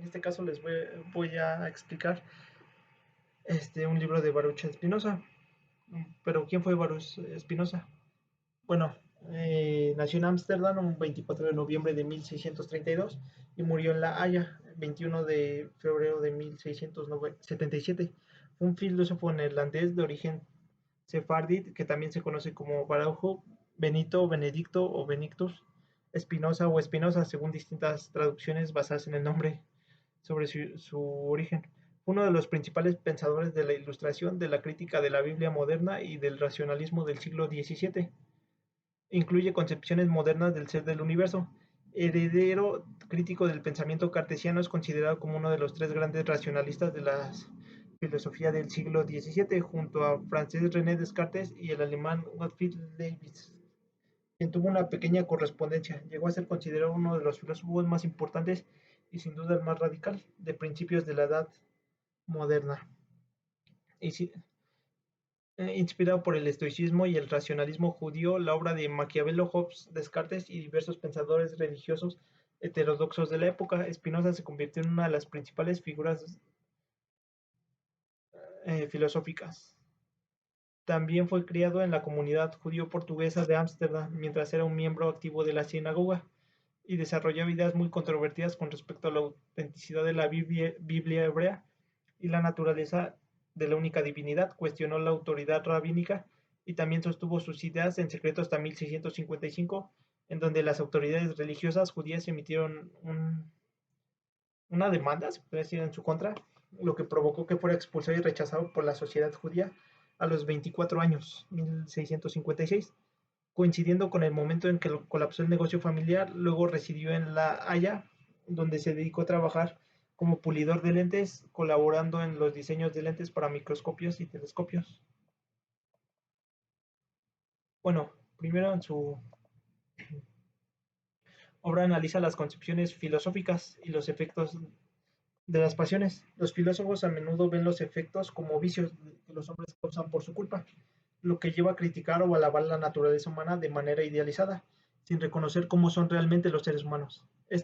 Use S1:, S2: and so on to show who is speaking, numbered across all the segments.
S1: En este caso les voy a explicar un libro de Baruch Spinoza. Pero ¿quién fue Baruch Spinoza? Bueno, nació en Ámsterdam un 24 de noviembre de 1632 y murió en La Haya el 21 de febrero de 1677. Fue un filósofo neerlandés de origen sefardí que también se conoce como Barujo, Benito, Benedicto o Benedictus, Espinosa o Espinosa, según distintas traducciones basadas en el nombre sobre su origen. Fue uno de los principales pensadores de la Ilustración, de la crítica de la Biblia moderna y del racionalismo del siglo XVII. Incluye concepciones modernas del ser del universo. Heredero crítico del pensamiento cartesiano, es considerado como uno de los tres grandes racionalistas de la filosofía del siglo XVII, junto a Francis René Descartes y el alemán Gottfried Leibniz, quien tuvo una pequeña correspondencia. Llegó a ser considerado uno de los filósofos más importantes y sin duda el más radical de principios de la edad moderna. Y si, Inspirado por el estoicismo y el racionalismo judío, la obra de Maquiavelo, Hobbes, Descartes y diversos pensadores religiosos heterodoxos de la época, Spinoza se convirtió en una de las principales figuras filosóficas. También fue criado en la comunidad judío-portuguesa de Ámsterdam mientras era un miembro activo de la sinagoga y desarrollaba ideas muy controvertidas con respecto a la autenticidad de la Biblia hebrea y la naturaleza de la única divinidad. Cuestionó la autoridad rabínica y también sostuvo sus ideas en secreto hasta 1655, en donde las autoridades religiosas judías emitieron una demanda, se puede decir, en su contra, lo que provocó que fuera expulsado y rechazado por la sociedad judía a los 24 años, 1656, coincidiendo con el momento en que colapsó el negocio familiar. Luego residió en La Haya, donde se dedicó a trabajar como pulidor de lentes, colaborando en los diseños de lentes para microscopios y telescopios. Bueno, primero en su obra analiza las concepciones filosóficas y los efectos de las pasiones. Los filósofos a menudo ven los efectos como vicios que los hombres causan por su culpa, lo que lleva a criticar o alabar la naturaleza humana de manera idealizada, sin reconocer cómo son realmente los seres humanos. Eh,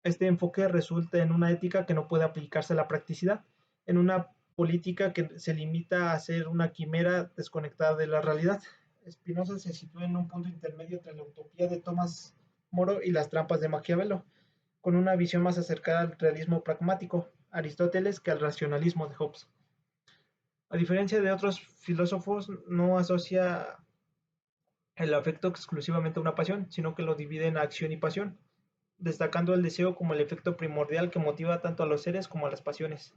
S1: este enfoque resulta en una ética que no puede aplicarse a la practicidad, en una política que se limita a ser una quimera desconectada de la realidad. Spinoza se sitúa en un punto intermedio entre la utopía de Tomás Moro y las trampas de Maquiavelo, con una visión más acercada al realismo pragmático, Aristóteles, que al racionalismo de Hobbes. A diferencia de otros filósofos, no asocia el afecto exclusivamente a una pasión, sino que lo divide en acción y pasión, destacando el deseo como el efecto primordial que motiva tanto a los seres como a las pasiones.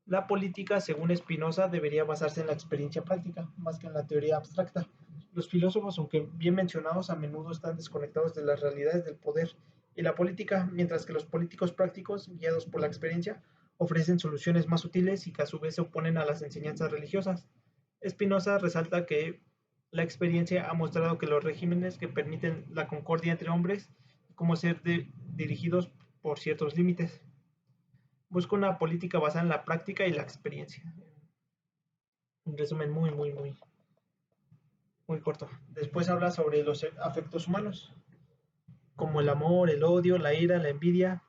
S1: La política, según Spinoza, debería basarse en la experiencia práctica, más que en la teoría abstracta. Los filósofos, aunque bien mencionados, a menudo están desconectados de las realidades del poder y la política, mientras que los políticos prácticos, guiados por la experiencia, ofrecen soluciones más útiles y que a su vez se oponen a las enseñanzas religiosas. Spinoza resalta que la experiencia ha mostrado que los regímenes que permiten la concordia entre hombres, como ser dirigidos por ciertos límites. Busca una política basada en la práctica y la experiencia. Un resumen muy corto. Después habla sobre los afectos humanos, como el amor, el odio, la ira, la envidia.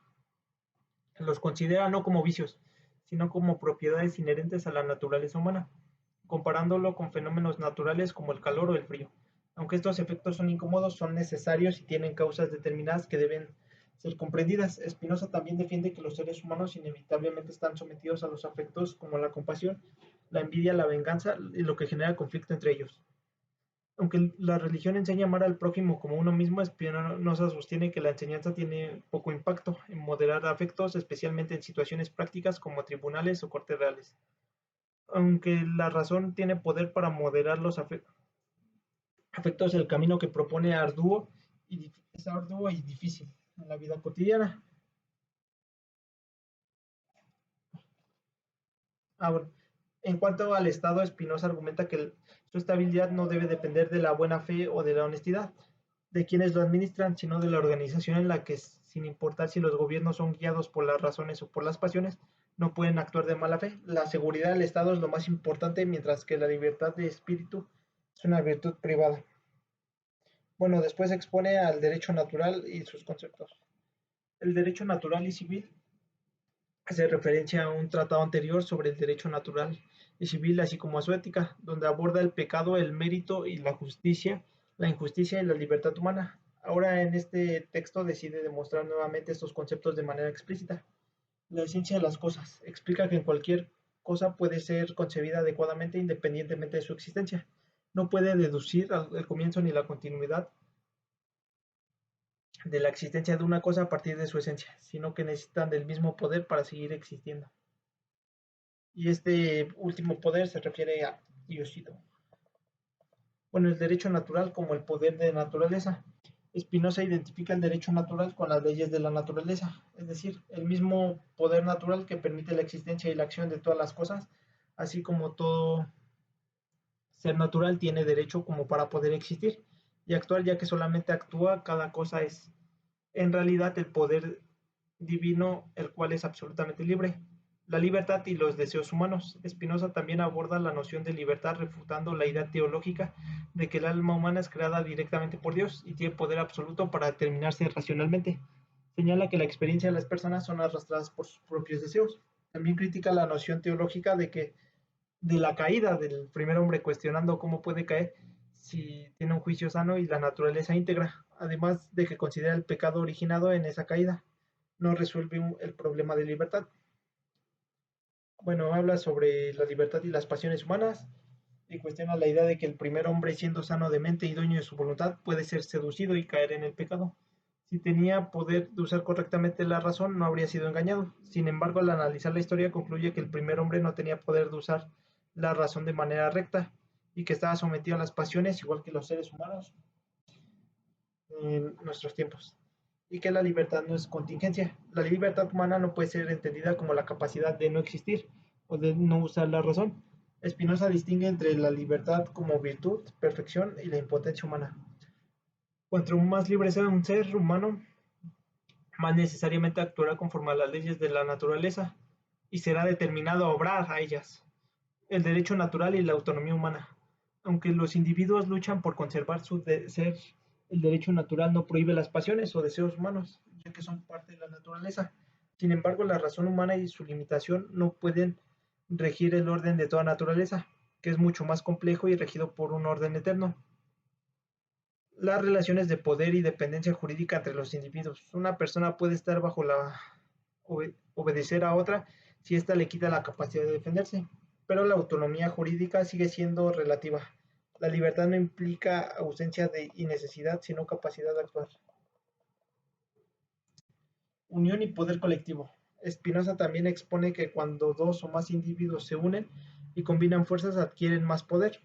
S1: Los considera no como vicios, sino como propiedades inherentes a la naturaleza humana, comparándolo con fenómenos naturales como el calor o el frío. Aunque estos efectos son incómodos, son necesarios y tienen causas determinadas que deben ser comprendidas. Spinoza también defiende que los seres humanos inevitablemente están sometidos a los afectos como la compasión, la envidia, la venganza y lo que genera conflicto entre ellos. Aunque la religión enseña a amar al prójimo como uno mismo, Spinoza sostiene que la enseñanza tiene poco impacto en moderar afectos, especialmente en situaciones prácticas como tribunales o cortes reales. Aunque la razón tiene poder para moderar los afectos, el camino que propone es arduo y difícil en la vida cotidiana. Ahora, en cuanto al Estado, Spinoza argumenta que su estabilidad no debe depender de la buena fe o de la honestidad de quienes lo administran, sino de la organización en la que, sin importar si los gobiernos son guiados por las razones o por las pasiones, no pueden actuar de mala fe. La seguridad del Estado es lo más importante, mientras que la libertad de espíritu es una virtud privada. Bueno, después expone al derecho natural y sus conceptos. El derecho natural y civil hace referencia a un tratado anterior sobre el derecho natural y civil, así como a su ética, donde aborda el pecado, el mérito y la justicia, la injusticia y la libertad humana. Ahora en este texto decide demostrar nuevamente estos conceptos de manera explícita. La esencia de las cosas explica que cualquier cosa puede ser concebida adecuadamente independientemente de su existencia. No puede deducir el comienzo ni la continuidad de la existencia de una cosa a partir de su esencia, sino que necesitan del mismo poder para seguir existiendo. Y este último poder se refiere a Diosito. Bueno, el derecho natural como el poder de naturaleza. Spinoza identifica el derecho natural con las leyes de la naturaleza, es decir, el mismo poder natural que permite la existencia y la acción de todas las cosas, así como todo ser natural tiene derecho como para poder existir y actuar, ya que solamente actúa cada cosa es en realidad el poder divino, el cual es absolutamente libre. La libertad y los deseos humanos. Spinoza también aborda la noción de libertad refutando la idea teológica de que el alma humana es creada directamente por Dios y tiene poder absoluto para determinarse racionalmente. Señala que la experiencia de las personas son arrastradas por sus propios deseos. También critica la noción teológica de la caída del primer hombre, cuestionando cómo puede caer si tiene un juicio sano y la naturaleza íntegra, además de que considera el pecado originado en esa caída. No resuelve el problema de libertad. Bueno, habla sobre la libertad y las pasiones humanas y cuestiona la idea de que el primer hombre, siendo sano de mente y dueño de su voluntad, puede ser seducido y caer en el pecado. Si tenía poder de usar correctamente la razón, no habría sido engañado. Sin embargo, al analizar la historia, concluye que el primer hombre no tenía poder de usar la razón de manera recta y que estaba sometido a las pasiones, igual que los seres humanos en nuestros tiempos. Y que la libertad no es contingencia. La libertad humana no puede ser entendida como la capacidad de no existir o de no usar la razón. Spinoza distingue entre la libertad como virtud, perfección y la impotencia humana. Cuanto más libre sea un ser humano, más necesariamente actuará conforme a las leyes de la naturaleza y será determinado a obrar a ellas. El derecho natural y la autonomía humana. Aunque los individuos luchan por conservar su ser, el derecho natural no prohíbe las pasiones o deseos humanos, ya que son parte de la naturaleza. Sin embargo, la razón humana y su limitación no pueden regir el orden de toda naturaleza, que es mucho más complejo y regido por un orden eterno. Las relaciones de poder y dependencia jurídica entre los individuos. Una persona puede estar bajo la obedecer a otra si ésta le quita la capacidad de defenderse, pero la autonomía jurídica sigue siendo relativa. La libertad no implica ausencia de necesidad, sino capacidad de actuar. Unión y poder colectivo. Spinoza también expone que cuando dos o más individuos se unen y combinan fuerzas adquieren más poder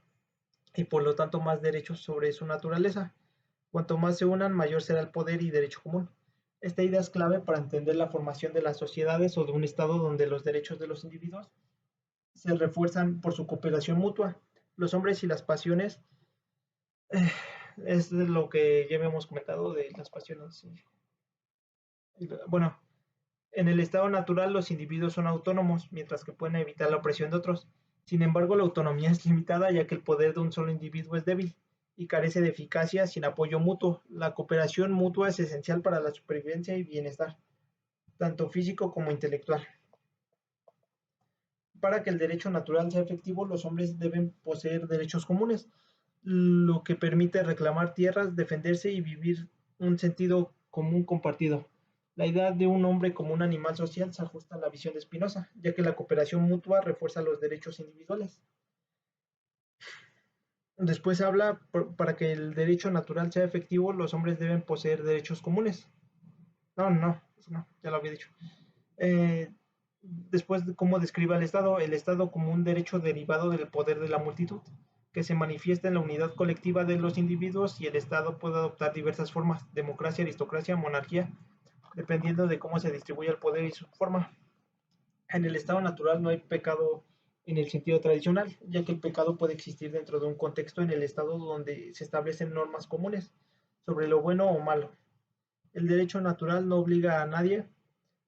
S1: y por lo tanto más derechos sobre su naturaleza. Cuanto más se unan, mayor será el poder y derecho común. Esta idea es clave para entender la formación de las sociedades o de un estado donde los derechos de los individuos se refuerzan por su cooperación mutua. Los hombres y las pasiones eh, es lo que ya habíamos comentado de las pasiones. Bueno, en el estado natural los individuos son autónomos, mientras que pueden evitar la opresión de otros. Sin embargo, la autonomía es limitada ya que el poder de un solo individuo es débil y carece de eficacia sin apoyo mutuo. La cooperación mutua es esencial para la supervivencia y bienestar, tanto físico como intelectual. Para que el derecho natural sea efectivo, los hombres deben poseer derechos comunes, lo que permite reclamar tierras, defenderse y vivir un sentido común compartido. La idea de un hombre como un animal social se ajusta a la visión de Spinoza, ya que la cooperación mutua refuerza los derechos individuales. Después habla, para que el derecho natural sea efectivo, los hombres deben poseer derechos comunes. No, ya lo había dicho. Después, ¿cómo describe al Estado? El Estado como un derecho derivado del poder de la multitud, que se manifiesta en la unidad colectiva de los individuos y el Estado puede adoptar diversas formas, democracia, aristocracia, monarquía, dependiendo de cómo se distribuye el poder y su forma. En el estado natural no hay pecado en el sentido tradicional, ya que el pecado puede existir dentro de un contexto en el estado donde se establecen normas comunes sobre lo bueno o malo. El derecho natural no obliga a nadie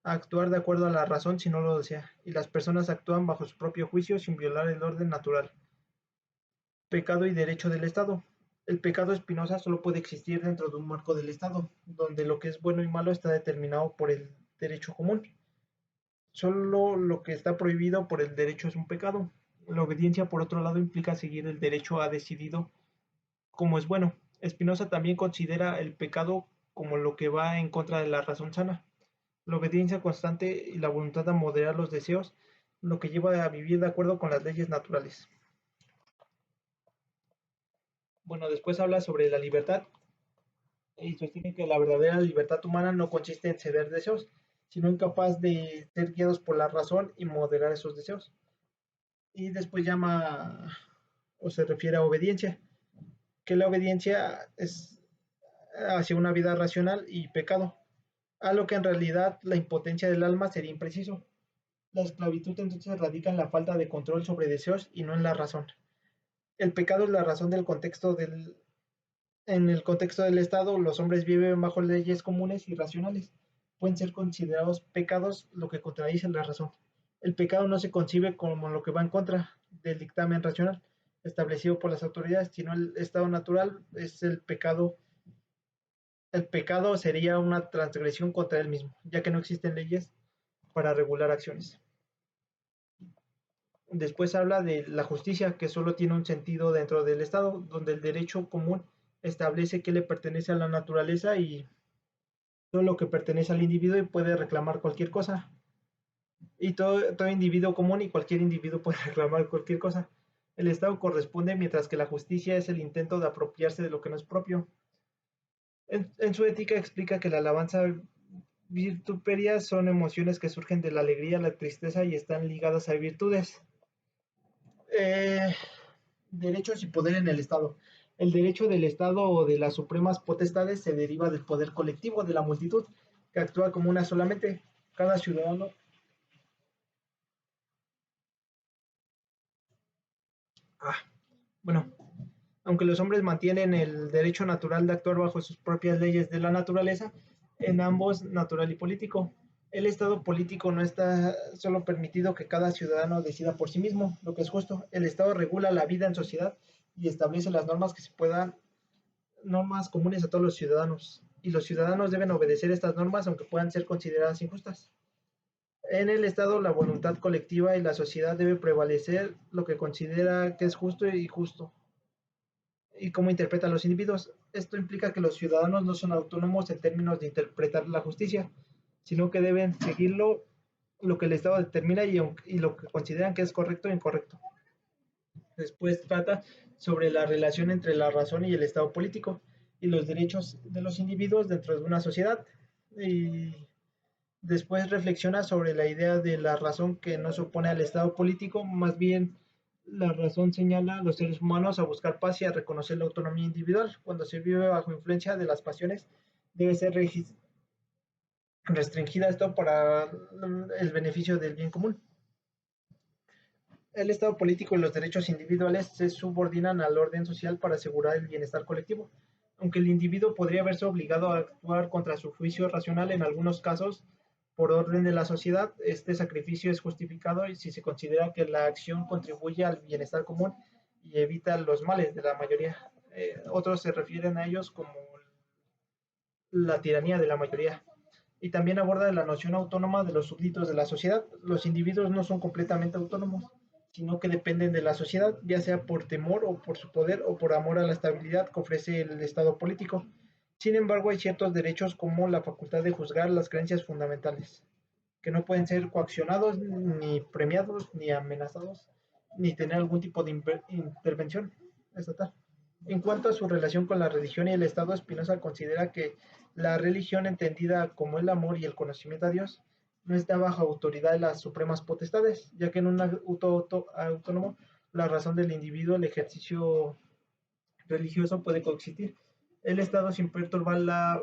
S1: a actuar de acuerdo a la razón si no lo desea, y las personas actúan bajo su propio juicio sin violar el orden natural. Pecado y derecho del Estado. El pecado Spinoza solo puede existir dentro de un marco del Estado, donde lo que es bueno y malo está determinado por el derecho común. Solo lo que está prohibido por el derecho es un pecado. La obediencia, por otro lado, implica seguir el derecho a decidido como es bueno. Spinoza también considera el pecado como lo que va en contra de la razón sana. La obediencia constante y la voluntad a moderar los deseos, lo que lleva a vivir de acuerdo con las leyes naturales. Bueno, después habla sobre la libertad y sostiene que la verdadera libertad humana no consiste en ceder deseos, sino en capaz de ser guiados por la razón y moderar esos deseos. Y después llama o se refiere a obediencia, que la obediencia es hacia una vida racional y pecado, a lo que en realidad la impotencia del alma sería impreciso. La esclavitud entonces radica en la falta de control sobre deseos y no en la razón. El pecado es la razón del contexto del... En el contexto del Estado, los hombres viven bajo leyes comunes y racionales. Pueden ser considerados pecados lo que contradice la razón. El pecado no se concibe como lo que va en contra del dictamen racional establecido por las autoridades, sino el estado natural es el pecado. El pecado sería una transgresión contra él mismo, ya que no existen leyes para regular acciones. Después habla de la justicia, que solo tiene un sentido dentro del Estado, donde el derecho común establece que le pertenece a la naturaleza y todo lo que pertenece al individuo y puede reclamar cualquier cosa. Y todo individuo común y cualquier individuo puede reclamar cualquier cosa. El Estado corresponde, mientras que la justicia es el intento de apropiarse de lo que no es propio. En su ética explica que la alabanza vituperia son emociones que surgen de la alegría, la tristeza y están ligadas a virtudes. Eh, Derechos y poder en el Estado. El derecho del Estado o de las supremas potestades se deriva del poder colectivo de la multitud, que actúa como una solamente. Cada ciudadano, ah, bueno, aunque los hombres mantienen el derecho natural de actuar bajo sus propias leyes de la naturaleza, en ambos natural y político. El Estado político no está solo permitido que cada ciudadano decida por sí mismo lo que es justo. El Estado regula la vida en sociedad y establece las normas que se puedan normas comunes a todos los ciudadanos, y los ciudadanos deben obedecer estas normas aunque puedan ser consideradas injustas. En el Estado, la voluntad colectiva y la sociedad debe prevalecer lo que considera que es justo y justo, y cómo interpretan los individuos. Esto implica que los ciudadanos no son autónomos en términos de interpretar la justicia, sino que deben seguirlo lo que el Estado determina y lo que consideran que es correcto e incorrecto. Después trata sobre la relación entre la razón y el Estado político y los derechos de los individuos dentro de una sociedad. Y después reflexiona sobre la idea de la razón que no se opone al Estado político, más bien la razón señala a los seres humanos a buscar paz y a reconocer la autonomía individual. Cuando se vive bajo influencia de las pasiones, debe ser restringida esto para el beneficio del bien común. El Estado político y los derechos individuales se subordinan al orden social para asegurar el bienestar colectivo. Aunque el individuo podría verse obligado a actuar contra su juicio racional en algunos casos por orden de la sociedad, este sacrificio es justificado si se considera que la acción contribuye al bienestar común y evita los males de la mayoría. Otros se refieren a ellos como la tiranía de la mayoría. Y también aborda la noción autónoma de los súbditos de la sociedad. Los individuos no son completamente autónomos, sino que dependen de la sociedad, ya sea por temor o por su poder o por amor a la estabilidad que ofrece el Estado político. Sin embargo, hay ciertos derechos como la facultad de juzgar las creencias fundamentales, que no pueden ser coaccionados, ni premiados, ni amenazados, ni tener algún tipo de intervención estatal. En cuanto a su relación con la religión y el Estado, Spinoza considera que la religión, entendida como el amor y el conocimiento a Dios, no está bajo autoridad de las supremas potestades, ya que en un autónomo la razón del individuo, el ejercicio religioso puede coexistir. El Estado sin perturbar la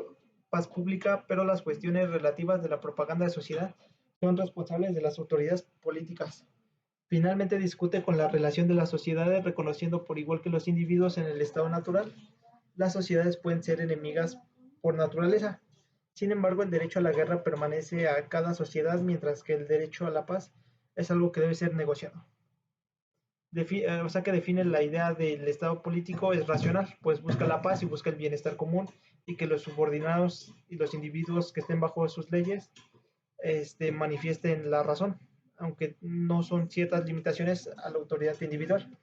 S1: paz pública, pero las cuestiones relativas de la propaganda de sociedad son responsables de las autoridades políticas. Finalmente discute con la relación de las sociedades, reconociendo por igual que los individuos en el estado natural, las sociedades pueden ser enemigas por naturaleza. Sin embargo, el derecho a la guerra permanece a cada sociedad, mientras que el derecho a la paz es algo que debe ser negociado. o sea que define la idea del Estado político es racional, pues busca la paz y busca el bienestar común y que los subordinados y los individuos que estén bajo sus leyes manifiesten la razón, aunque no son ciertas limitaciones a la autoridad individual.